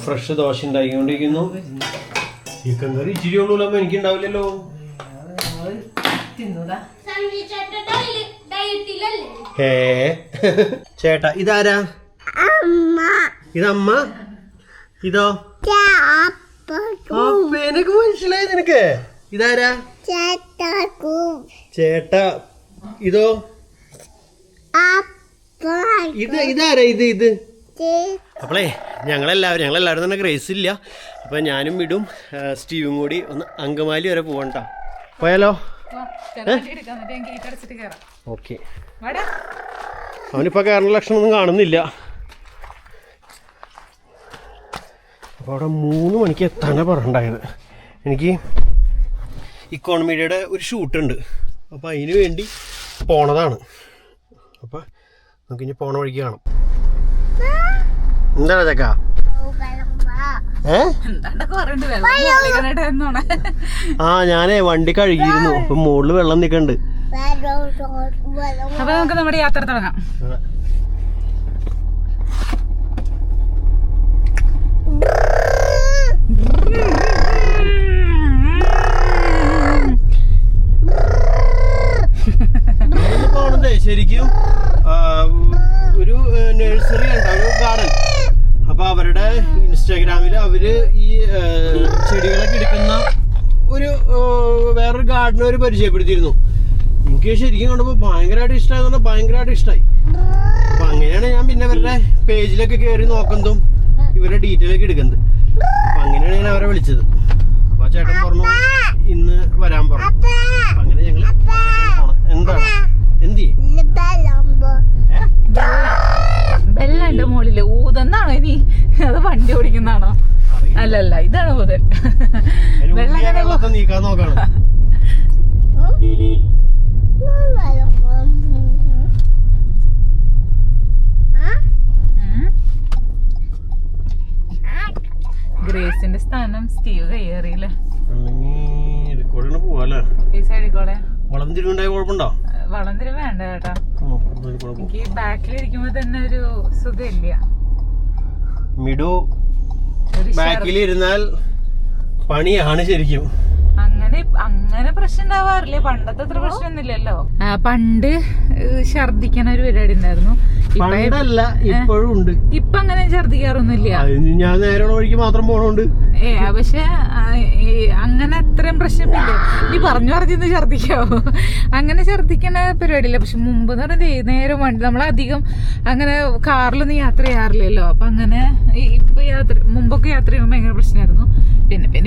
Fresh dosa ഉണ്ടാക്കിക്കൊണ്ടിരിക്കുന്നു. Chicken കറി ഇച്ചിരി ഉള്ളൂ, എനിക്ക് ഉണ്ടാവില്ലല്ലോ. ചേട്ടാ ഇതാരാ? ഇതമ്മ. ഇതോ? എനിക്ക് മനസ്സിലായി നിനക്ക്. ഇതാരാ? ചേട്ടാ. ഇതോ? ഇതാരാ? ഇത് അപ്പളേ ഞങ്ങളെല്ലാവരും തന്നെ ഗ്രേസ് ഇല്ല. അപ്പൊ ഞാനും വിടും സ്റ്റീവും കൂടി ഒന്ന് അങ്കമാലി വരെ പോകണ്ട. പോയാലോ? ഓക്കെ. അവനിപ്പോ കയറുന്ന ലക്ഷണമൊന്നും കാണുന്നില്ല. അപ്പോൾ അവിടെ 3 മണിക്ക് എത്താനാണ് പറഞ്ഞിട്ടുണ്ടായത്. എനിക്ക് ഇക്കോണമിയുടെ ഒരു ഷൂട്ടുണ്ട്, അപ്പോൾ അതിന് വേണ്ടി പോണതാണ്. അപ്പോൾ നമുക്കിനി പോണ വഴിക്ക് കാണാം. എന്താണ് ചക്ക? ഞാനേ വണ്ടി കഴുകിയിരുന്നു, അപ്പൊ മുകളിൽ വെള്ളം നിൽക്കണ്ട്. അപ്പൊ നമുക്ക് നമ്മുടെ യാത്ര തുടങ്ങാം. പോണതേ ശരിക്കും ഒരു നഴ്സറി ഉണ്ട്, ഒരു ഗാർഡൻ. അപ്പൊ അവരുടെ ഇൻസ്റ്റാഗ്രാമിൽ അവര് ഈ ചെടികളൊക്കെ എടുക്കുന്ന ഒരു വേറൊരു ഗാർഡൻ അവർ പരിചയപ്പെടുത്തിയിരുന്നു. എനിക്ക് ശരിക്കും കണ്ടപ്പോൾ ഭയങ്കരമായിട്ട് ഇഷ്ടമായി, ഭയങ്കരമായിട്ട് ഇഷ്ടമായി. അപ്പൊ അങ്ങനെയാണ് ഞാൻ പിന്നെ അവരുടെ പേജിലൊക്കെ കയറി നോക്കുന്നതും ഇവരുടെ ഡീറ്റെയിൽ ഒക്കെ എടുക്കുന്നത്. അപ്പൊ അങ്ങനെയാണ് ഞാൻ അവരെ വിളിച്ചത്. അപ്പൊ ചേട്ടൻ പറഞ്ഞു ഇന്ന് വരാൻ പറഞ്ഞു. അങ്ങനെ ഞങ്ങള് പോണം. എന്താണ് എന്തി ബെല്ലുണ്ട് മുകളില്. ഊതെന്നാണോ ഇനി? അത് വണ്ടി ഓടിക്കുന്നതാണോ? അല്ലല്ല, ഇതാണ് ഊതൽ. വെള്ളം നീക്കാൻ നോക്കണം. ഗ്രേസിന്റെ സ്ഥാനം സ്റ്റീവ് കയ്യേറിയില്ലേ? പോവാല്ലേ ഈ സൈഡിൽ കൂടെ. വളം തിരിവുണ്ടായ കുഴപ്പമുണ്ടോ? വളം തിരിവ് വേണ്ട ചേട്ടാ. എനിക്ക് ബാക്കിലിരിക്കുമ്പോ തന്നെ ഒരു സുഖമില്ല. മിഡു ബാക്കിലിരുന്നാൽ പണിയാണ് ശരിക്കും. അങ്ങനെ പ്രശ്നം ഉണ്ടാവാറില്ലേ? പണ്ടത്തെ അത്ര പ്രശ്നമൊന്നുമില്ലല്ലോ. പണ്ട് ഛർദിക്കണ ഒരു പരിപാടി ഉണ്ടായിരുന്നു. പണ്ടല്ല, ഇപ്പോഴും ഉണ്ട്. ഇപ്പൊ അങ്ങനെ ഛർദിക്കാറൊന്നുമില്ല. ഞാൻ നേരെയുള്ള വഴിക്ക് മാത്രം പോണോണ്ട്. പക്ഷെ അങ്ങനെ അത്രയും പ്രശ്നമില്ല. നീ പറഞ്ഞിന്ന് ഛർദിക്കാവോ? അങ്ങനെ ഛർദിക്കണ പരിപാടിയില്ല. പക്ഷെ മുമ്പ് എന്ന് പറഞ്ഞാൽ നേരെ വണ്ടി നമ്മളധികം അങ്ങനെ കാറിലൊന്നും യാത്ര ചെയ്യാറില്ലല്ലോ. അപ്പൊ അങ്ങനെ ഇപ്പൊ മുമ്പൊക്കെ യാത്ര ചെയ്യുമ്പോൾ ഭയങ്കര പ്രശ്നമായിരുന്നു.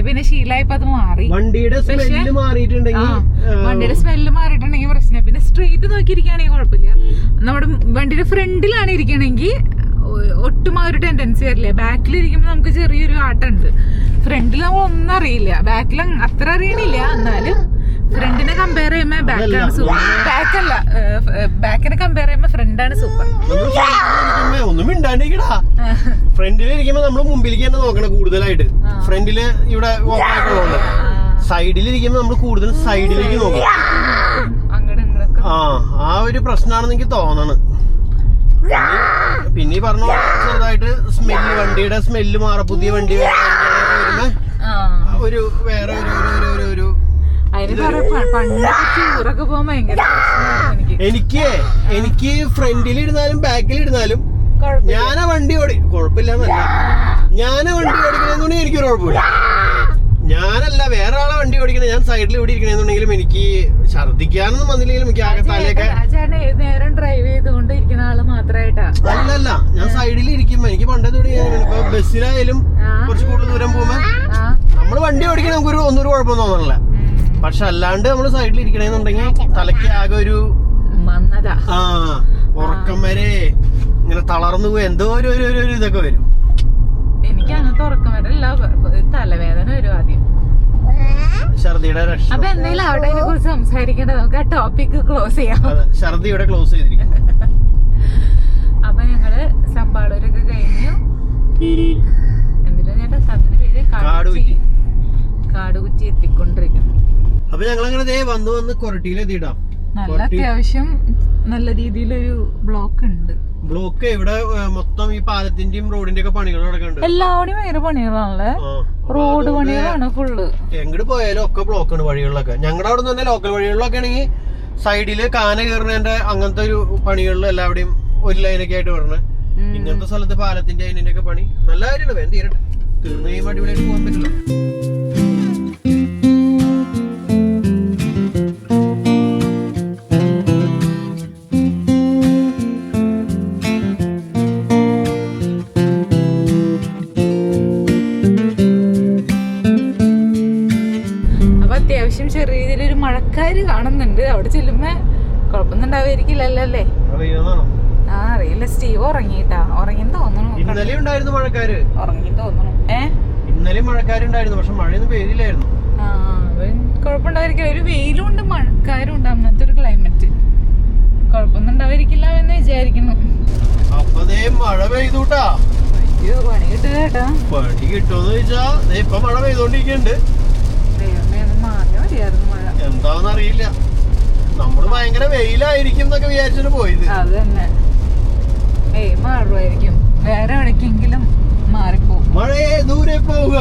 പിന്നെ ശീലമായപ്പോ അത് മാറി. വണ്ടിയുടെ സ്മെല്ല് മാറിയിട്ടുണ്ടെങ്കിൽ പ്രശ്നം. പിന്നെ സ്ട്രെയിറ്റ് നോക്കിയിരിക്കുകയാണെങ്കിൽ കുഴപ്പമില്ല. നമ്മുടെ വണ്ടിയുടെ ഫ്രണ്ടിലാണ് ഇരിക്കണമെങ്കിൽ ഒട്ടും ആ ഒരു ടെൻഡൻസി വരില്ല. ബാക്കിലിരിക്കുമ്പോൾ നമുക്ക് ചെറിയൊരു ആട്ടുണ്ട്. ഫ്രണ്ടിൽ നമ്മൾ ഒന്നും അറിയില്ല, ബാക്കിൽ അത്ര അറിയണില്ല. എന്നാലും ഫ്രണ്ടിനെ കമ്പയർ ചെയ്യുമ്പോ ബാക്കാണ് സൂപ്പർ. ബാക്കിനെ കമ്പയർ ചെയ്യുമ്പോ ഫ്രണ്ടാണ് സൂപ്പർ. ഒന്നും മിണ്ടാണ്ടിരിക്കടാ. ഫ്രണ്ടിലിരിക്കുമ്പോ നമ്മള് മുമ്പിലേക്ക് തന്നെ നോക്കണം കൂടുതലായിട്ട്. ഫ്രണ്ടില് ഇവിടെ സൈഡിലിരിക്കുമ്പോ നമ്മള് കൂടുതൽ സൈഡിലേക്ക് നോക്കണം. ആ ഒരു പ്രശ്നമാണെന്ന് എനിക്ക് തോന്നണം. പിന്നെ പറഞ്ഞു ചെറുതായിട്ട് സ്മെല്ല്, വണ്ടിയുടെ സ്മെല്ല് മാറ. പുതിയ വണ്ടി വരുമ്പോ ഒരു വേറെ ഒരു എനിക്ക് ഫ്രണ്ടിലിരുന്നാലും ബാക്കിലിരുന്നാലും ഞാനാ വണ്ടി കുഴപ്പമില്ലെന്നല്ല. ഞാനാ വണ്ടി ഓടിക്കണെന്നുണ്ടെങ്കിൽ എനിക്കൊരു കുഴപ്പമില്ല. ഞാനല്ല വേറെ ആളെ വണ്ടി ഓടിക്കണേ, ഞാൻ സൈഡിൽ ഇവിടെ ഇരിക്കണെന്നുണ്ടെങ്കിലും എനിക്ക് ഛർദിക്കാനൊന്നും വന്നില്ലെങ്കിലും എനിക്ക് ആകെ തലയൊക്കെ. നേരം ഡ്രൈവ് ചെയ്തുകൊണ്ടിരിക്കുന്ന ആള് മാത്രമായിട്ടാ? അല്ലല്ല, ഞാൻ സൈഡിൽ ഇരിക്കുമ്പോ എനിക്ക് പണ്ടേ ഇപ്പൊ ബസ്സിലായാലും കുറച്ച് കൂടുതൽ ദൂരം പോകുമ്പോ നമ്മള് വണ്ടി ഓടിക്കണേ നമുക്കൊരു ഒന്നൊരു കുഴപ്പമൊന്നും തോന്നണില്ല. പക്ഷെ അല്ലാണ്ട് നമ്മള് സൈഡിൽ ഇരിക്കണെന്നുണ്ടെങ്കിൽ തലയ്ക്ക് ആകെ ഒരു ഉറക്കം വരെ ഇങ്ങനെ തളർന്നു പോയി എന്തോ ഒരു ഇതൊക്കെ വരും. എനിക്ക് അങ്ങനത്തെ ഉറക്കം വരല്ല, തലവേദന വരും ആദ്യം. ഛർദിയുടെ രക്ഷ. അപ്പൊ എന്തെങ്കിലും അവിടെ അതിനെ കുറിച്ച് സംസാരിക്കേണ്ട, നമുക്ക് ആ ടോപ്പിക് ക്ലോസ് ചെയ്യാം. ഛർദി ഇവിടെ ക്ലോസ് ചെയ്തിരിക്കും. അപ്പൊ ഞങ്ങള് സമ്പാടൂരൊക്കെ കഴിഞ്ഞു. എന്തിനാ ചേട്ടാ സ്ഥലത്തിന്റെ പേര്? കാടുകുറ്റി എത്തിക്കൊണ്ടിരിക്കുന്നു. അപ്പൊ ഞങ്ങളങ്ങനെ വന്ന് കൊരട്ടിയിലെത്തിയിടാം. നല്ല അത്യാവശ്യം നല്ല രീതിയിലൊരു ബ്ലോക്ക് ഉണ്ട്. ബ്ലോക്ക് ഇവിടെ മൊത്തം ഈ പാലത്തിന്റെയും റോഡിന്റെ ഒക്കെ പണികൾ നടക്കുന്നുണ്ട്. എല്ലാവരും ഭയങ്കര പണികളാണല്ലേ, റോഡ് പണികളാണ് ഫുള്ള്. എങ്ങോട്ട് പോയാലും ഒക്കെ ബ്ലോക്കാണ് വഴികളിലൊക്കെ. ഞങ്ങളുടെ അവിടെ നിന്ന് തന്നെ ലോക്കൽ വഴികളിലൊക്കെ ആണെങ്കിൽ സൈഡില് കാന കയറുന്നതിന്റെ അങ്ങനത്തെ ഒരു പണികളിൽ എല്ലാവിടെയും ഒരു ലൈനൊക്കെ ആയിട്ട് വരണേ. ഇങ്ങനത്തെ സ്ഥലത്ത് പാലത്തിന്റെ അതിന്റെ ഒക്കെ പണി നല്ല കാര്യമാണ്. വേഗം തീരട്ടെ, തീർന്നു കഴിയുമ്പോൾ അടിപൊളിയായിട്ട് പോകാൻ പറ്റില്ല. അത്യാവശ്യം ചെറിയ രീതിയിലൊരു മഴക്കാര് കാണുന്നുണ്ട്. അവിടെ ചെല്ലുമ്പോ കുഴപ്പമൊന്നും ഉണ്ടാവായിരിക്കില്ലല്ലോ അല്ലേ? ആ അറിയില്ല. സ്റ്റീവ് ഉറങ്ങിട്ടാ, ഉറങ്ങിന്ന് തോന്നുന്നു. ഇന്നലെ ഉണ്ടായിരുന്നു മഴക്കാര്, ഉറങ്ങി തോന്നുന്നു. ഇന്നലെ മഴക്കാരുണ്ടായിരുന്നു, പക്ഷെ മഴയൊന്നും പെയ്തില്ലായിരുന്നു. ആ കുഴപ്പമുണ്ടായിരിക്കില്ല. ഒരു വെയിലും ഉണ്ട് മഴക്കാരും ഉണ്ട്, അങ്ങനത്തെ ഒരു ക്ലൈമറ്റ്. കുഴപ്പമൊന്നും ഉണ്ടാവായിരിക്കില്ല എന്ന് വിചാരിക്കുന്നു. അപ്പൊ മഴ പെയ്തൂട്ടാ. അയ്യോ പണി കിട്ടുക കേട്ടാ. പണി കിട്ടുമെന്ന് ചോദിച്ചാ ഇപ്പൊ മഴ പെയ്തോണ്ടിരിക്കുന്നുണ്ട്. എന്താണെന്ന് അറിയില്ല. നമ്മള് ഭയങ്കര വെയിലായിരിക്കും എന്നൊക്കെ വിചാരിച്ചിട്ട് പോയത്. അത് തന്നെ, മാറുമായിരിക്കും. വേറെ എവിടേക്കെങ്കിലും മാറിപ്പോ. മഴയെ ദൂരെ പോവുക.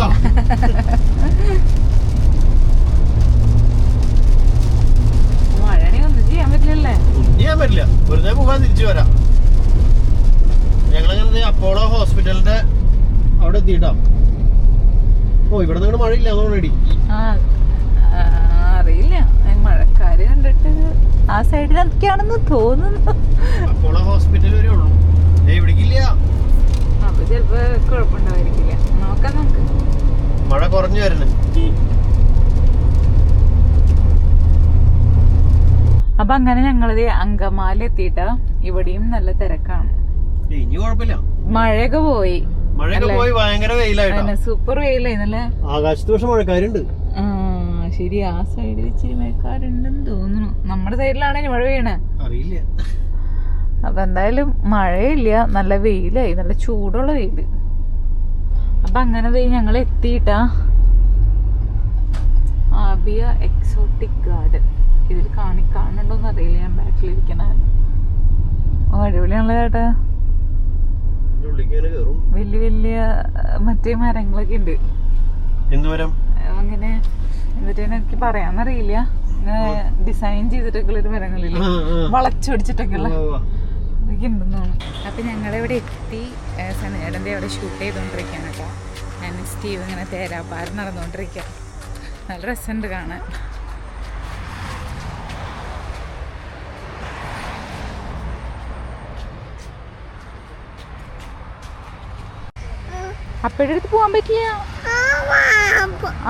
മഴയാണെങ്കിൽ ഒന്നും ചെയ്യാൻ പറ്റില്ലല്ലേ? ഒന്നും ചെയ്യാൻ പറ്റില്ല, വെറുതെ പോകാൻ തിരിച്ചു വരാം. ഞങ്ങളങ്ങനെ അപ്പോളോ ഹോസ്പിറ്റലിന്റെ അവിടെ എത്തിയിട്ടാ. ഓ ഇവിടെ നിങ്ങളുടെ മഴയില്ല തോന്നടി. അറിയില്ല, മഴക്കാര് കണ്ടിട്ട് ആ സൈഡിലൊക്കെയാണെന്ന് തോന്നുന്നു. അപ്പോളോ ഹോസ്പിറ്റൽ വരെ ഉള്ളൂ, ഇവിടേക്കില്ല. അപ്പൊ ചിലപ്പോ കുഴപ്പമുണ്ടാവായിരിക്കില്ല. നോക്കാം നമുക്ക്. മഴ കുറഞ്ഞു വരണേ. അപ്പൊ അങ്ങനെ ഞങ്ങളത് അങ്കമാലി എത്തിയിട്ടാ. ഇവിടെയും നല്ല തിരക്കാണ്. ഇനി കുഴപ്പമില്ല, മഴയൊക്കെ പോയി. മഴയൊക്കെ പോയി, ഭയങ്കര വെയിലായിട്ട്. സൂപ്പർ വെയിലായിരുന്നല്ലേ. ആകാശത്ത് പക്ഷെ മഴക്കാരുണ്ട്. ശരി, ആ സൈഡിൽ ഇച്ചിരി മഴക്കാരുണ്ടെന്ന് തോന്നുന്നു. നമ്മുടെ സൈഡിലാണെങ്കിൽ മഴ പെയ്യണേ അറിയില്ല. അപ്പൊ എന്തായാലും മഴയില്ല, നല്ല വെയിലായി, നല്ല ചൂടുള്ള വെയില്. അപ്പൊ അങ്ങനെ ഞങ്ങൾ എത്തിയിട്ടാ ആബിയ എക്സോട്ടിക് ഗാർഡൻ. ഇതിൽ കാണുന്നുണ്ടോന്ന് അറിയില്ല, ഞാൻ ബാക്കിലിരിക്കണ. അടിപൊളിയാണല്ലോ ചേട്ടാ. വലിയ വലിയ മറ്റേ മരങ്ങളൊക്കെ ഉണ്ട്. അങ്ങനെ എന്നിട്ട് എനിക്ക് പറയാന്നറിയില്ല. ഡിസൈൻ ചെയ്തിട്ടൊക്കെയുള്ള മരങ്ങളില്ലേ, വളച്ചൊടിച്ചിട്ടൊക്കെയുള്ള അതൊക്കെ ഉണ്ടെന്ന് തോന്നുന്നു. അപ്പൊ ഞങ്ങളിവിടെ എത്തി. സനേടന്റെ അവിടെ ഷൂട്ട് ചെയ്തോണ്ടിരിക്കാണ് കേട്ടോ. ഞാൻ സ്റ്റീവ് ഇങ്ങനെ തേരാപ്പാരം നടന്നുകൊണ്ടിരിക്കുക. നല്ല രസമുണ്ട് കാണാൻ. അപ്പയുടെ അടുത്ത് പോവാൻ പറ്റില്ല.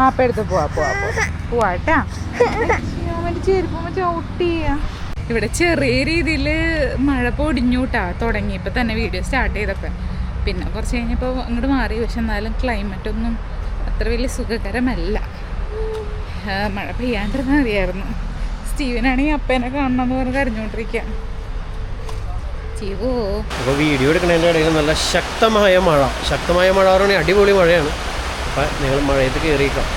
അപ്പടുത്ത് പോവാട്ടാ. ചെരുപ്പം ചവിട്ടി. ഇവിടെ ചെറിയ രീതിയിൽ മഴ പൊടിഞ്ഞൂട്ടാ തുടങ്ങിയപ്പോൾ തന്നെ വീഡിയോ സ്റ്റാർട്ട് ചെയ്തപ്പോൾ. പിന്നെ കുറച്ച് കഴിഞ്ഞപ്പോൾ അങ്ങോട്ട് മാറി. പക്ഷെ എന്നാലും ക്ലൈമറ്റ് ഒന്നും അത്ര വലിയ സുഖകരമല്ല. മഴ പെയ്യാണ്ടിരുന്നാൽ മതിയായിരുന്നു. സ്റ്റീവനാണെങ്കിൽ അപ്പേനെ കാണണമെന്ന് പറഞ്ഞ് കരഞ്ഞുകൊണ്ടിരിക്കുക. അപ്പോൾ വീഡിയോ എടുക്കുന്നതിൻ്റെ ഇടയിൽ നല്ല ശക്തമായ മഴ പറയുകയാണെങ്കിൽ അടിപൊളി മഴയാണ്. അപ്പം നിങ്ങൾ മഴയത്ത് കയറിയേക്കാം.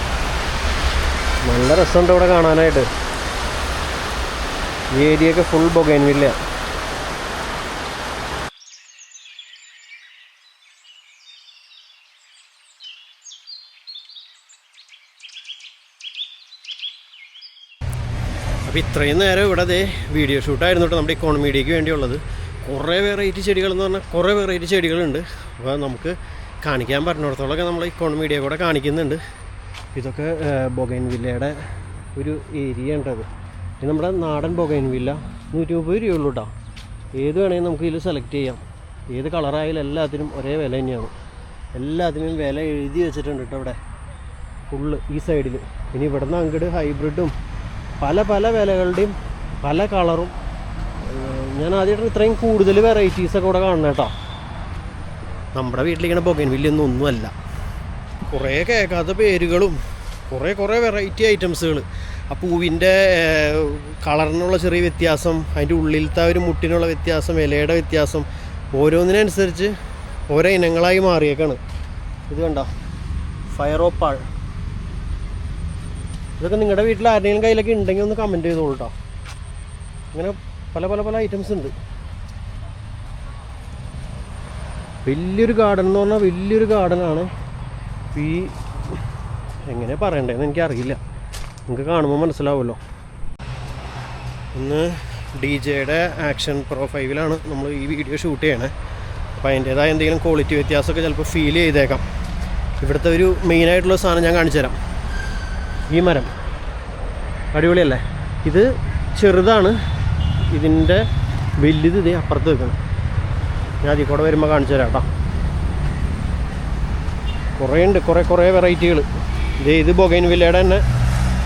നല്ല രസമുണ്ട് ഇവിടെ കാണാനായിട്ട്. ഈ ഏരിയയൊക്കെ ഫുൾ ബൊഗൈൻവില്ല. അപ്പോൾ ഇത്രയും നേരം ഇവിടെ വീഡിയോ ഷൂട്ടായിരുന്നു കേട്ടോ, നമ്മുടെ ഇക്കോണമീഡിയയ്ക്ക് വേണ്ടിയുള്ളത്. കുറേ വെറൈറ്റി ചെടികൾ എന്ന് പറഞ്ഞാൽ കുറേ വെറൈറ്റി ചെടികളുണ്ട്. അപ്പോൾ നമുക്ക് കാണിക്കാൻ പറ്റുന്നിടത്തോളമൊക്കെ നമ്മൾ ഇക്കോണമീഡിയ കൂടെ കാണിക്കുന്നുണ്ട്. ഇതൊക്കെ ബൊഗൈൻവില്ലയുടെ ഒരു ഏരിയ ഉണ്ടത്. ഇത് നമ്മുടെ നാടൻ ബൊഗൈൻവില്ല 130 രൂപയുള്ളൂ കേട്ടോ. ഏത് വേണമെങ്കിൽ നമുക്ക് ഇതിൽ സെലക്ട് ചെയ്യാം. ഏത് കളറായാലും എല്ലാത്തിനും ഒരേ വില തന്നെയാണ്. എല്ലാത്തിനും വില എഴുതി വെച്ചിട്ടുണ്ട് കേട്ടോ ഇവിടെ ഫുള്ള് ഈ സൈഡിൽ. ഇനി ഇവിടെ നിന്ന് അങ്ങോട്ട് ഹൈബ്രിഡും പല പല വിലകളുടെയും പല കളറും. ഞാൻ ആദ്യമായിട്ട് ഇത്രയും കൂടുതൽ വെറൈറ്റീസൊക്കെ ഇവിടെ കാണണം കേട്ടോ. നമ്മുടെ വീട്ടിലിങ്ങനെ ബൊഗൈൻവില്ലയൊന്നും ഒന്നുമല്ല. കുറേ കേൾക്കാത്ത പേരുകളും കുറേ വെറൈറ്റി ഐറ്റംസുകൾ. ആ പൂവിൻ്റെ കളറിനുള്ള ചെറിയ വ്യത്യാസം, അതിൻ്റെ ഉള്ളിലത്തെ ഒരു മുട്ടിനുള്ള വ്യത്യാസം, ഇലയുടെ വ്യത്യാസം, ഓരോന്നിനനുസരിച്ച് ഓരോ ഇനങ്ങളായി മാറിയേക്കാണ്. ഇത് കണ്ടോ, ഫയറോപ്പാൾ. ഇതൊക്കെ നിങ്ങളുടെ വീട്ടിൽ ആരുടെയും കയ്യിലൊക്കെ ഉണ്ടെങ്കിൽ ഒന്ന് കമൻറ്റ് ചെയ്തോളൂ കേട്ടോ. അങ്ങനെ പല ഐറ്റംസ് ഉണ്ട്. വലിയൊരു ഗാർഡൻ എന്ന് പറഞ്ഞാൽ വലിയൊരു ഗാർഡനാണ്. ഈ എങ്ങനെ പറയണ്ടേന്ന് എനിക്കറിയില്ല, നിങ്ങൾക്ക് കാണുമ്പോൾ മനസ്സിലാവുമല്ലോ. ഇന്ന് DJയുടെ ആക്ഷൻ പ്രോ 5-ലാണ് നമ്മൾ ഈ വീഡിയോ ഷൂട്ട് ചെയ്യണേ. അപ്പോൾ അതിൻ്റേതായ എന്തെങ്കിലും ക്വാളിറ്റി വ്യത്യാസമൊക്കെ ചിലപ്പോൾ ഫീൽ ചെയ്തേക്കാം. ഇവിടുത്തെ ഒരു മെയിനായിട്ടുള്ള സാധനം ഞാൻ കാണിച്ചു തരാം. ഈ മരം അടിപൊളിയല്ലേ? ഇത് ചെറുതാണ്, ഇതിൻ്റെ വലുത് ഇതേ അപ്പുറത്ത് വെക്കണം. ഞാൻ അതിൽ കൂടെ വരുമ്പോൾ കാണിച്ചു തരാം കേട്ടോ. കുറേ ഉണ്ട്, കുറേ വെറൈറ്റികൾ. ഇത് ബൊഗൈൻവില്ലയുടെ തന്നെ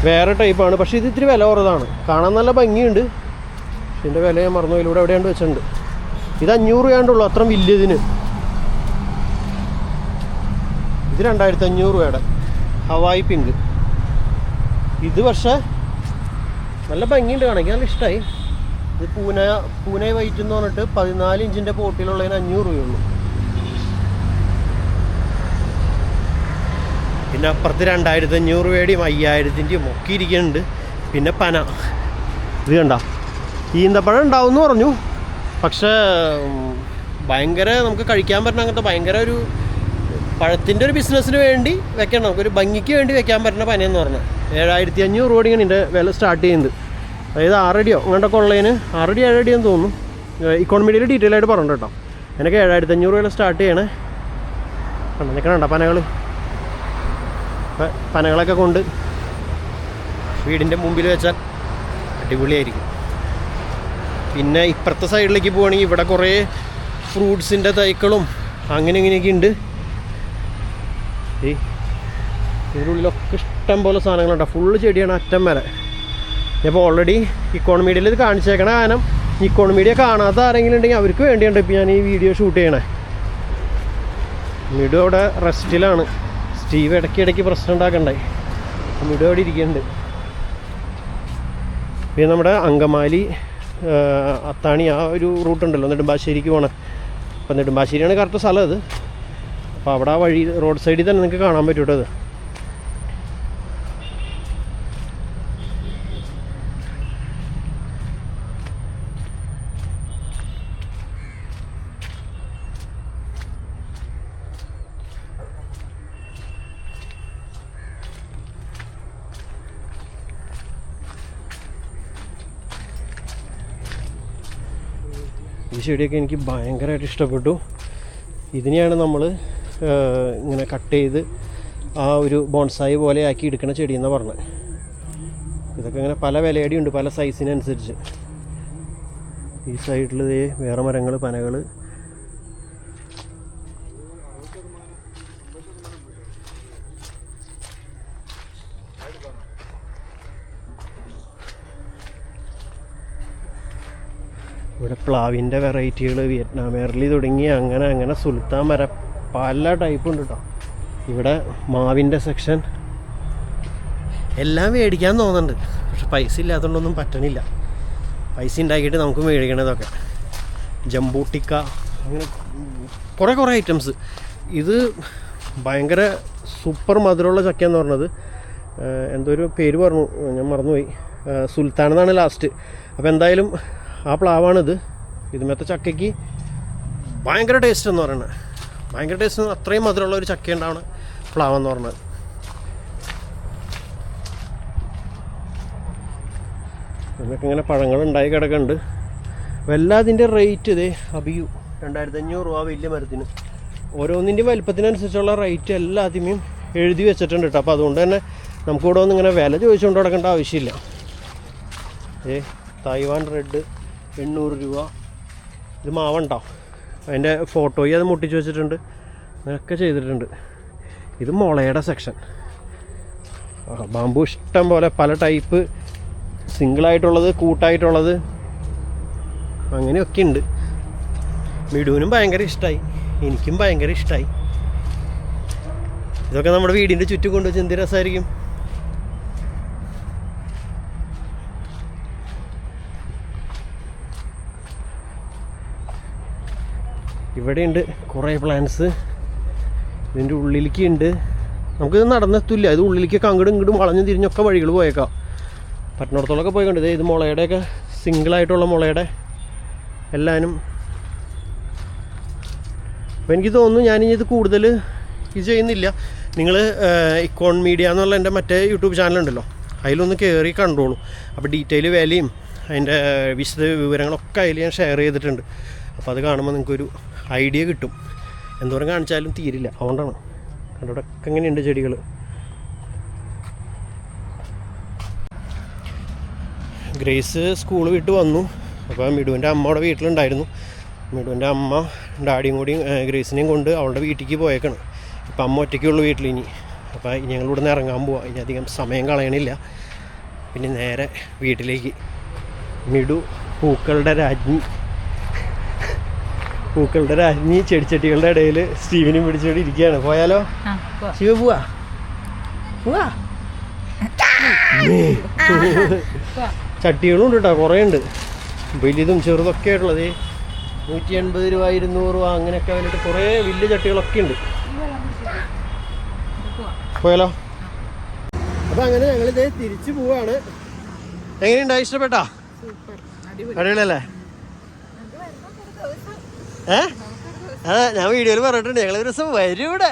വേറെ ടൈപ്പാണ്. പക്ഷേ ഇത് ഇത്തിരി വില കുറവാണ്. കാണാൻ നല്ല ഭംഗിയുണ്ട്. ഇതിൻ്റെ വില ഞാൻ മറന്നു, ഇതിലൂടെ എവിടെയാണ്ട് വെച്ചിട്ടുണ്ട്. ഇത് 500 രൂപയാണ്ടുള്ളൂ, അത്ര വലിയതിന്. ഇത് 2500 രൂപയുടെ ഹവായി പിങ്ക്. ഇത് പക്ഷേ നല്ല ഭംഗിയുണ്ട്, കാണിക്കാൻ നല്ല ഇഷ്ടമായി. ഇത് പൂനെ വൈറ്റ് എന്ന് പറഞ്ഞിട്ട് 14 ഇഞ്ചിൻ്റെ പോട്ടിലുള്ളതിന് 500 രൂപയുള്ളൂ. പിന്നെ അപ്പുറത്ത് 2500 രൂപയുടെയും 5000-ൻ്റെയും ഒക്കെ ഇരിക്കുന്നുണ്ട്. പിന്നെ പന, ഇത് കണ്ട ഈന്തപ്പഴം ഉണ്ടാവും എന്ന് പറഞ്ഞു. പക്ഷേ ഭയങ്കര നമുക്ക് കഴിക്കാൻ പറ്റുന്ന അങ്ങനത്തെ ഭയങ്കര ഒരു പഴത്തിൻ്റെ ഒരു ബിസിനസ്സിന് വേണ്ടി വെക്കണം, നമുക്കൊരു ഭംഗിക്ക് വേണ്ടി വെക്കാൻ പറ്റുന്ന പനയെന്ന് പറഞ്ഞാൽ 7500 രൂപയാണ് ഇതിൻ്റെ വില സ്റ്റാർട്ട് ചെയ്യുന്നത്. അതായത് 6 അടിയോ അങ്ങോട്ടൊക്കെ ഉള്ളതിന് 6 അടി 7 അടിയെന്ന് തോന്നുന്നു. ഇക്കോണമിയിൽ ഡീറ്റെയിൽ ആയിട്ട് പറഞ്ഞു കേട്ടോ. എനിക്ക് 7500 രൂപയിൽ സ്റ്റാർട്ട് ചെയ്യണേ. കണ്ടോ പനകളൊക്കെ കൊണ്ട് വീടിൻ്റെ മുമ്പിൽ വെച്ചാൽ അടിപൊളിയായിരിക്കും. പിന്നെ ഇപ്പുറത്തെ സൈഡിലേക്ക് പോവുകയാണെങ്കിൽ ഇവിടെ കുറേ ഫ്രൂട്ട്സിൻ്റെ തൈക്കളും അങ്ങനെ ഇങ്ങനെയൊക്കെ ഉണ്ട്. ഇതിൻ്റെ ഉള്ളിലൊക്കെ ഇഷ്ടം പോലെ സാധനങ്ങളുണ്ടോ. ഫുള്ള് ചെടിയാണ് അറ്റം വരെ. ഇപ്പോൾ ഓൾറെഡി ഇക്കോണമീഡിയയിൽ ഇത് കാണിച്ചേക്കണ കാരണം ഇക്കോണമീഡിയ കാണാത്ത ആരെങ്കിലും ഉണ്ടെങ്കിൽ അവർക്ക് വേണ്ടിയുണ്ട് ഇപ്പോൾ ഞാൻ ഈ വീഡിയോ ഷൂട്ട് ചെയ്യണേ. മിഡു അവിടെ റെസ്റ്റിലാണ്. സ്റ്റീവ് ഇടയ്ക്കിടയ്ക്ക് പ്രശ്നം ഉണ്ടാക്കണ്ടായി. മിഡു അവിടെ ഇരിക്കുന്നുണ്ട്. പിന്നെ നമ്മുടെ അങ്കമാലി അത്താണി ആ ഒരു റൂട്ടുണ്ടല്ലോ, നെടുമ്പാശ്ശേരിക്ക് പോകണം. അപ്പം നെടുമ്പാശ്ശേരിയാണ് കറക്റ്റ് സ്ഥലം അത്. അപ്പോൾ അവിടെ ആ വഴി റോഡ് സൈഡിൽ തന്നെ നിങ്ങൾക്ക് കാണാൻ പറ്റും കേട്ടോ. അത് ഈ ചെടിയൊക്കെ എനിക്ക് ഭയങ്കരമായിട്ട് ഇഷ്ടപ്പെട്ടു. ഇതിനെയാണ് നമ്മൾ ഇങ്ങനെ കട്ട് ചെയ്ത് ആ ഒരു ബോൺസായി പോലെ ആക്കി എടുക്കുന്ന ചെടിയെന്നാണ് പറഞ്ഞത്. ഇതൊക്കെ ഇങ്ങനെ പല വിലയടിയുണ്ട്, പല സൈസിനനുസരിച്ച്. ഈ സൈഡിൽ വേറെ മരങ്ങൾ, പനകൾ. ഇവിടെ പ്ലാവിൻ്റെ വെറൈറ്റികൾ, വിയറ്റ്നാം എർലി തുടങ്ങി അങ്ങനെ സുൽത്താൻ മരം പല ടൈപ്പ് ഉണ്ട് കേട്ടോ. ഇവിടെ മാവിൻ്റെ സെക്ഷൻ എല്ലാം മേടിക്കാൻ തോന്നുന്നുണ്ട്. പക്ഷെ പൈസ ഇല്ലാത്തതുകൊണ്ടൊന്നും പറ്റണില്ല. പൈസ ഉണ്ടാക്കിയിട്ട് നമുക്ക് മേടിക്കണതൊക്കെ. ജംബൂട്ടിക്ക, അങ്ങനെ കുറേ ഐറ്റംസ്. ഇത് ഭയങ്കര സൂപ്പർ മധുരമുള്ള ചക്കയെന്ന് പറഞ്ഞത് എന്തോ ഒരു പേര് പറഞ്ഞു, ഞാൻ മറന്നുപോയി. സുൽത്താൻ എന്നാണ് ലാസ്റ്റ്. അപ്പോൾ എന്തായാലും ആ പ്ലാവാണിത്. ഇതുമത്തെ ചക്കയ്ക്ക് ഭയങ്കര ടേസ്റ്റ് എന്ന് പറയുന്നത്. ഭയങ്കര ടേസ്റ്റ്, അത്രയും മധുരമുള്ള ഒരു ചക്ക ഉണ്ടാവണ പ്ലാവെന്ന് പറഞ്ഞത്. ഇതൊക്കെ ഇങ്ങനെ പഴങ്ങൾ ഉണ്ടായി കിടക്കുന്നുണ്ട്. അപ്പോൾ എല്ലാത്തിൻ്റെ റേറ്റ് ഇതേ അബിയു 2500 രൂപ വലിയ മരത്തിന്. ഓരോന്നിൻ്റെയും വലിപ്പത്തിനനുസരിച്ചുള്ള റേറ്റ് എല്ലാത്തിനും എഴുതി വെച്ചിട്ടുണ്ട് കേട്ടോ. അപ്പോൾ അതുകൊണ്ട് തന്നെ നമുക്കിവിടെ ഒന്നും ഇങ്ങനെ വില ചോദിച്ചുകൊണ്ട് കിടക്കേണ്ട ആവശ്യമില്ല. തായ്വാൻ റെഡ് 800 രൂപ. ഇത് മാവുണ്ടോ, അതിൻ്റെ ഫോട്ടോയും അത് മുട്ടിച്ച് വെച്ചിട്ടുണ്ട്, അതൊക്കെ ചെയ്തിട്ടുണ്ട്. ഇത് മുളയുടെ സെക്ഷൻ. ബാമ്പു ഇഷ്ടം പോലെ പല ടൈപ്പ്, സിംഗിളായിട്ടുള്ളത്, കൂട്ടായിട്ടുള്ളത്, അങ്ങനെയൊക്കെ ഉണ്ട്. മിഡുവിനും ഭയങ്കര ഇഷ്ടമായി, എനിക്കും ഭയങ്കര ഇഷ്ടമായി. ഇതൊക്കെ നമ്മുടെ വീടിൻ്റെ ചുറ്റും കൊണ്ടുവച്ച് എന്ത് രസമായിരിക്കും. ഇവിടെയുണ്ട് കുറേ പ്ലാന്റ്സ്. ഇതിൻ്റെ ഉള്ളിലേക്ക് ഉണ്ട്. നമുക്കിത് നടന്നെത്തില്ല. ഇത് ഉള്ളിലേക്കൊക്കെ അങ്ങോട്ടും ഇങ്ങോട്ടും വളഞ്ഞും തിരിഞ്ഞൊക്കെ വഴികൾ പോയേക്കാം. പട്ടണത്തോളൊക്കെ പോയി കണ്ടത്. ഇത് മുളയുടെയൊക്കെ സിംഗിളായിട്ടുള്ള മുളയുടെ എല്ലാവരും അപ്പോൾ എനിക്ക് തോന്നുന്നു ഞാനിനി ഇത് കൂടുതൽ ഇത് ചെയ്യുന്നില്ല. നിങ്ങൾ ഇക്കോൺ മീഡിയ എന്നുള്ള എൻ്റെ മറ്റേ യൂട്യൂബ് ചാനലുണ്ടല്ലോ, അതിലൊന്ന് കയറി കണ്ടോളൂ. അപ്പോൾ ഡീറ്റെയിൽ വിലയും അതിൻ്റെ വിശദ വിവരങ്ങളൊക്കെ അതിൽ ഞാൻ ഷെയർ ചെയ്തിട്ടുണ്ട്. അപ്പോൾ അത് കാണുമ്പോൾ നിങ്ങൾക്കൊരു ഐഡിയ കിട്ടും. എന്തോരം കാണിച്ചാലും തീരില്ല, അതുകൊണ്ടാണ്. കണ്ടോടൊക്കെ എങ്ങനെയുണ്ട് ചെടികൾ. ഗ്രേസ് സ്കൂൾ വിട്ട് വന്നു. അപ്പോൾ മിടുവിൻ്റെ അമ്മ അവിടെ വീട്ടിലുണ്ടായിരുന്നു. മിടുവിൻ്റെ അമ്മ ഡാഡിയും കൂടി ഗ്രേസിനെയും കൊണ്ട് അവളുടെ വീട്ടിലേക്ക് പോയേക്കാണ്. ഇപ്പം അമ്മ ഒറ്റയ്ക്കുള്ളൂ വീട്ടിൽ ഇനി. അപ്പോൾ ഞങ്ങൾ ഇവിടെ നിന്ന് ഇറങ്ങാൻ പോവാം. ഇനി അധികം സമയം കളയണില്ല. പിന്നെ നേരെ വീട്ടിലേക്ക്. മിടു പൂക്കളുടെ രാജ്ഞി ചെടിച്ചട്ടികളുടെ ഇടയിൽ സ്റ്റീവിനും പിടിച്ചോണ്ട് ഇരിക്കുകയാണ്. പോയാലോ ശിവ? പോവാ. ചട്ടികളും ഉണ്ട് കേട്ടോ, കുറേ ഉണ്ട്. വലിയതും ചെറുതൊക്കെ ആയിട്ടുള്ളത് 180 രൂപ 200 രൂപ അങ്ങനെയൊക്കെ വന്നിട്ട് കുറേ വലിയ ചട്ടികളൊക്കെ ഉണ്ട്. പോയാലോ? അപ്പം അങ്ങനെ ഞങ്ങളിത് തിരിച്ചു പോവാണ്. എങ്ങനെയുണ്ടായി? ഇഷ്ടപ്പെട്ടാ? അടിപൊളിയല്ലേ? അതെ, ഞാൻ വീഡിയോയിൽ പറഞ്ഞിട്ടുണ്ട് ഞങ്ങളൊരു ദിവസം വരും ഇവിടെ,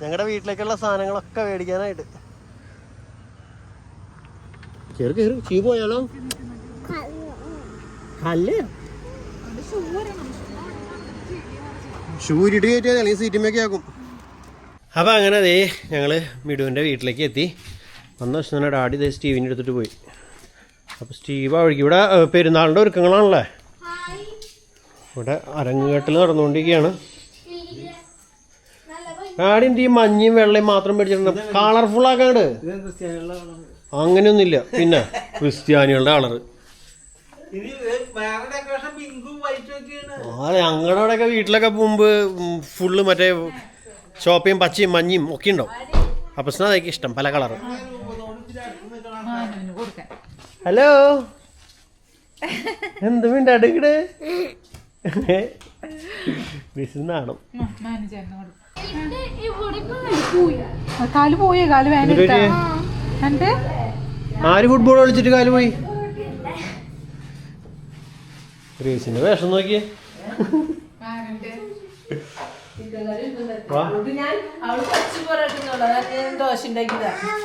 ഞങ്ങളുടെ വീട്ടിലേക്കുള്ള സാധനങ്ങളൊക്കെ മേടിക്കാനായിട്ട്. കയറി ചീ പോയാലോ? അല്ലേ ഷൂരിട്ട് കയറ്റിയാൽ അല്ലെങ്കിൽ സീറ്റിമൊക്കെ ആക്കും. അപ്പം അങ്ങനെ അതേ ഞങ്ങൾ മിടുവിൻ്റെ വീട്ടിലേക്ക് എത്തി. വന്ന ദിവസം തന്നെ ഡാഡി ഇതേ സ്റ്റീവിൻ്റെ എടുത്തിട്ട് പോയി. അപ്പോൾ സ്റ്റീവ് വഴിക്ക് ഇവിടെ പെരുന്നാളിൻ്റെ ഒരുക്കങ്ങളാണല്ലേ, ഇവിടെ അരങ്ങേട്ടിൽ നടന്നുകൊണ്ടിരിക്കുകയാണ്. ഡാഡിൻ്റെ ഈ മഞ്ഞയും വെള്ളയും മാത്രം മേടിച്ചിട്ടുണ്ട്, കളർഫുൾ ആക്കാണ്ട്. അങ്ങനെയൊന്നുമില്ല, പിന്നെ ക്രിസ്ത്യാനികളുടെ കളറ്. ആ ഞങ്ങളുടെ അവിടെയൊക്കെ വീട്ടിലൊക്കെ മുമ്പ് ഫുള്ള് മറ്റേ ചോപ്പയും പച്ചയും മഞ്ഞയും ഒക്കെ ഉണ്ടാവും. അപ്പൊ അതൊക്കെ ഇഷ്ടം, പല കളറ്. ഹലോ, എന്ത് മിണ്ടാടുക്കട് നാണം. കാല് പോയേ, കാല് വേണ്ട. ആര് ഫുട്ബോൾ കളിച്ചിട്ട് കാല് പോയി? ഗ്രേസിന്റെ വേഷം നോക്കിയേ.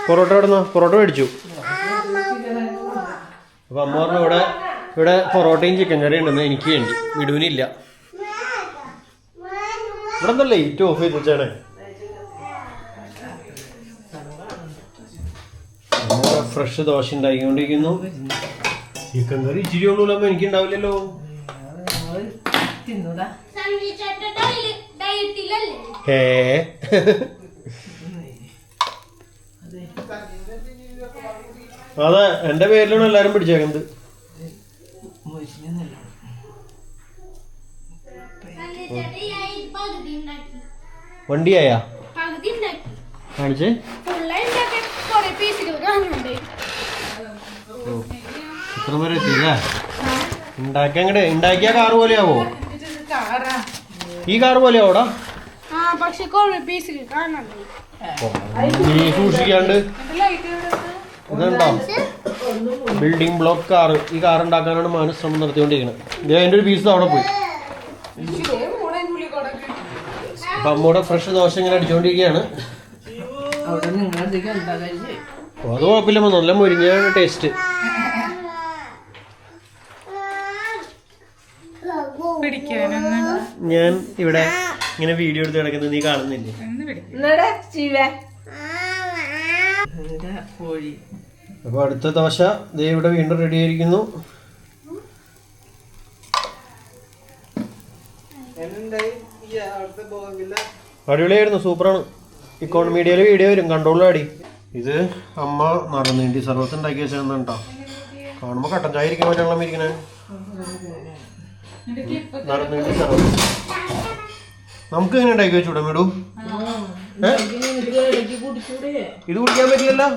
പൊറോട്ട എവിടുന്ന? പൊറോട്ട മേടിച്ചു. അപ്പൊ അമ്മ പറഞ്ഞു ഇവിടെ പൊറോട്ടയും ചിക്കൻ കറിയും ഉണ്ടെന്ന് എനിക്ക് വേണ്ടി. മിടുവിനില്ല. ഇവിടെ എന്താ ലൈറ്റ് ഓഫ് ചെയ്ത് വെച്ചാണ്. ഫ്രഷ് ദോശ ഉണ്ടാക്കിക്കൊണ്ടിരിക്കുന്നു. ചിക്കൻ കറി ഇച്ചിരി ഉള്ളൂ, എനിക്ക് ഉണ്ടാവില്ലല്ലോ. അതെ, എന്റെ പേരിലാണ് എല്ലാരും പിടിച്ചേക്കുന്നത്. വണ്ടിയായാ കാണിച്ചേ? ഇത്ര വരെ എത്തിയില്ലേ? ഉണ്ടാക്കിയ കാറ് പോലെയാവോ? ഈ കാറ് പോലെയാവോടാ? നീ സൂക്ഷിക്കാണ്ട്. ഇതുണ്ടോ ബിൽഡിംഗ് ബ്ലോക്ക് കാറ്? ഈ കാർ ഉണ്ടാക്കാനാണ് മാനസ് ശ്രമം നടത്തിക്കൊണ്ടിരിക്കുന്നത്. ഇത് അതിൻ്റെ ഒരു പീസ് അവിടെ പോയി. അപ്പൊ അമ്മൂടെ ഫ്രഷ് ദോശ ഇങ്ങനെ അടിച്ചുകൊണ്ടിരിക്കുകയാണ്. അത് കുഴപ്പമില്ല, നല്ല മുരിഞ്ഞാണ് ടേസ്റ്റ്. ഞാൻ ഇവിടെ ഇങ്ങനെ വീഡിയോ എടുത്ത് കിടക്കുന്നത് നീ കാണുന്നില്ലേ? അപ്പൊ അടുത്ത ദോശ ദേ ഇവിടെ വീണ്ടും റെഡി ആയിരിക്കുന്നു. അടിപൊളിയായിരുന്നു, സൂപ്പറാണ്. ഇക്കോൺ മീഡിയയിൽ വീഡിയോ വരും, കണ്ടോളൂ അടി. ഇത് അമ്മ നടന്നേണ്ടി സർവത്ത് ഉണ്ടാക്കി വെച്ചാൽ കേട്ടോ. കാണുമ്പോ കട്ടൻ ചായ ഇരിക്കാൻ പറ്റുള്ള ഇരിക്കണേ. നടന്നേണ്ടി സർവത്ത് നമുക്ക് എങ്ങനെ ഉണ്ടാക്കി വെച്ചൂടെ മേഡു? ഇത് കുടിക്കാൻ പറ്റില്ലല്ലോ.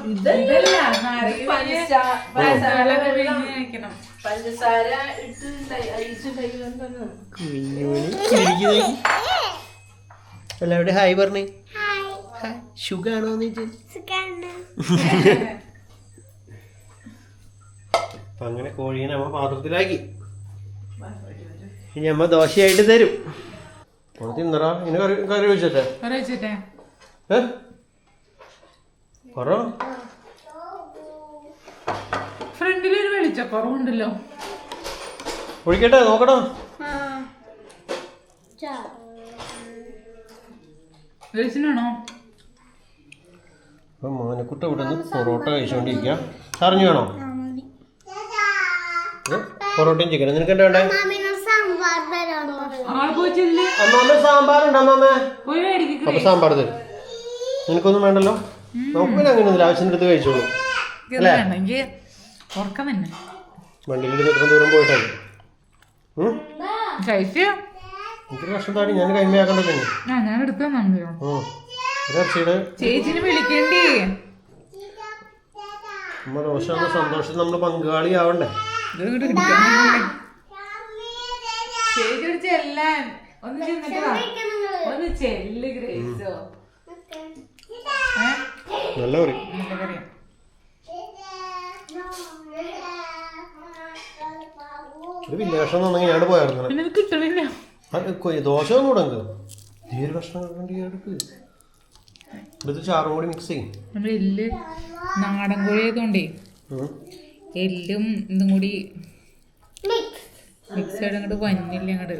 എല്ലാവരുടെ ഹായ് പറഞ്ഞേ. സുഖാണോന്ന് അപ്പൊ അങ്ങനെ കോഴീനെ അമ്മ പാത്രത്തിലാക്കി. ഇനി അമ്മ ദോശയായിട്ട് തരും. തിന്നറാ ഇനി കറി വെച്ചിട്ടെ പറ. ഫ്രണ്ടിലൊരു വെളിച്ചക്കുറവുണ്ടല്ലോ. ഒഴിക്കട്ടെ നോക്കടാ. ആണോ മോനക്കുട്ട ഇവിടെ നിന്ന് പൊറോട്ട കഴിച്ചോണ്ടിരിക്കുക. അറിഞ്ഞു വേണോ പൊറോട്ടയും ചിക്കനും? നിനക്ക് എന്താ വേണ്ടേ? അമ്മാമ്മ സാമ്പാറുണ്ട് അമ്മാമ്മ. അപ്പൊ സാമ്പാർ തരും. നിനക്കൊന്നും വേണ്ടല്ലോ. നമുക്ക് പിന്നെ അങ്ങനെയൊന്നുമില്ല, ആവശ്യത്തിന് എടുത്ത് കഴിച്ചോളൂ അല്ലേ? വണ്ടിയിൽ എത്ര ദൂരം പോയിട്ടല്ലേ? എനിക്ക് പ്രശ്നം താടി ഞാൻ കൈമയാക്കണ്ടല്ലോ. ഞാൻ എടുക്കാൻ ചേച്ചിനെ വിളിക്കണ്ടേ? നമ്മ ദോഷം സന്തോഷം നമ്മള് പങ്കാളിയാവണ്ടേ? ചേച്ചി ചെല്ലാൻ ഒന്ന് ഒന്ന് ചെല്ല് ഗ്രേസോ. നല്ല കറി. ഒരു വില്ലേഷം എന്നുണ്ടെങ്കിൽ ഞാൻ പോയായിരുന്നു. കിട്ടണില്ല ദോശ ഒന്നും കൂടെ തീരെ ഭക്ഷണം എടുക്ക്. ഇത് ചാറും കൂടി മിക്സ് ചെയ്യും. എല്ല് നാടൻ കോഴി ആയതുകൊണ്ടേ എല്ലും ഇതും കൂടി മിക്സ് ആയിട്ട് അങ്ങോട്ട് വന്നില്ല. അങ്ങോട്ട്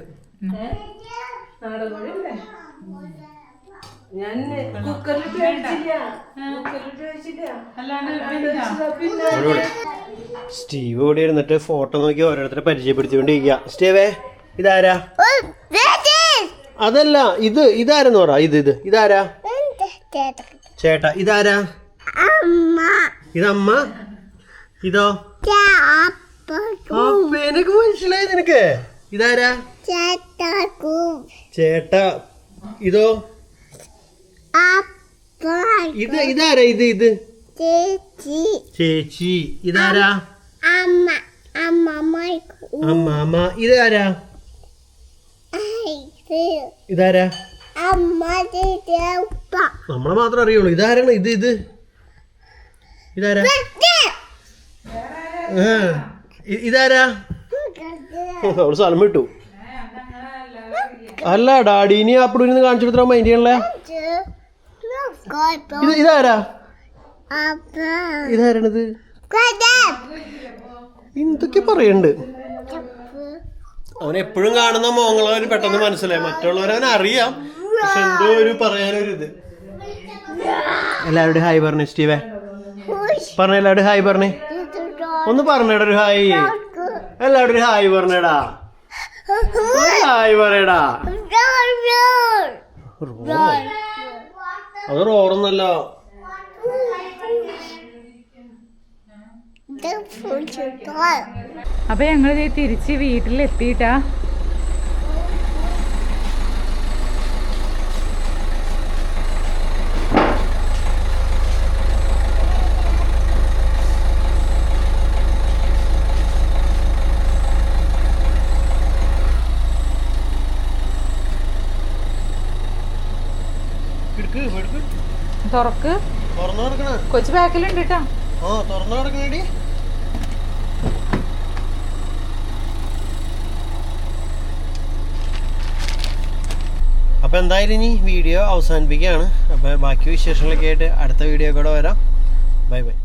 സ്റ്റീവ് ഇവിടെ ഇരുന്നിട്ട് ഫോട്ടോ നോക്കി ഓരോരുത്തരെ പരിചയപ്പെടുത്തിക്കൊണ്ടിരിക്കുക. സ്റ്റീവേ ഇതാരാ? അതല്ല ഇതാരെന്ന് പറ. ഇതാരാ? ചേട്ടാ. ഇതാരാ? ഇതമ്മ. ഇതോ? എനിക്ക് മനസ്സിലായി നിനക്ക്. ഇതാരാ? ചേട്ടാ. ഇതോ? ഇതാരാ? ഇത് ചേച്ചി. ഇതാരാ? അമ്മാമ്മ. ഇതാരാ? ഇതാരാ? നമ്മളെ മാത്രം അറിയുള്ളൂ. ഇതാരാണ്? ഇതാരാ? ഇതാരാ? അവള് സ്ഥലം വിട്ടു. അല്ല ഡാഡീനി അപ്പഴും ഇരുന്ന് കാണിച്ചു കൊടുത്താ മൈൻഡ് ചെയ്യണല്ലേ. ഇതാരാ? ഇതാരാണിത്? എന്തൊക്കെ പറയണ്ട്. അവൻ എപ്പോഴും കാണുന്ന മോങ്ങളവന് പെട്ടെന്ന് മനസ്സിലായി. മറ്റുള്ളവരവൻ അറിയാം, പക്ഷെ എന്തോ ഒരു പറയാനൊരിത്. എല്ലാവരുടെയും ഹായ് പറഞ്ഞേ സ്റ്റീവേ. പറഞ്ഞ എല്ലാവരും ഹായ് പറഞ്ഞേ. ഒന്ന് പറഞ്ഞേടാ ഒരു ഹായ്. എല്ലാവരും ഒരു ഹായ് പറഞ്ഞേടാ. ഹായ് പറയടാ. അത് റോറൊന്നല്ല. അപ്പൊ ഞങ്ങൾ തിരിച്ച് വീട്ടിലെത്തിയിട്ടാ. തുറക്ക്. കൊച്ചു ബാക്കിലുണ്ട് കേട്ടോ. അപ്പൊ എന്തായാലും ഇനി വീഡിയോ അവസാനിപ്പിക്കുകയാണ്. അപ്പൊ ബാക്കി വിശേഷങ്ങളൊക്കെ ആയിട്ട് അടുത്ത വീഡിയോ കൂടെ വരാം. Bye bye.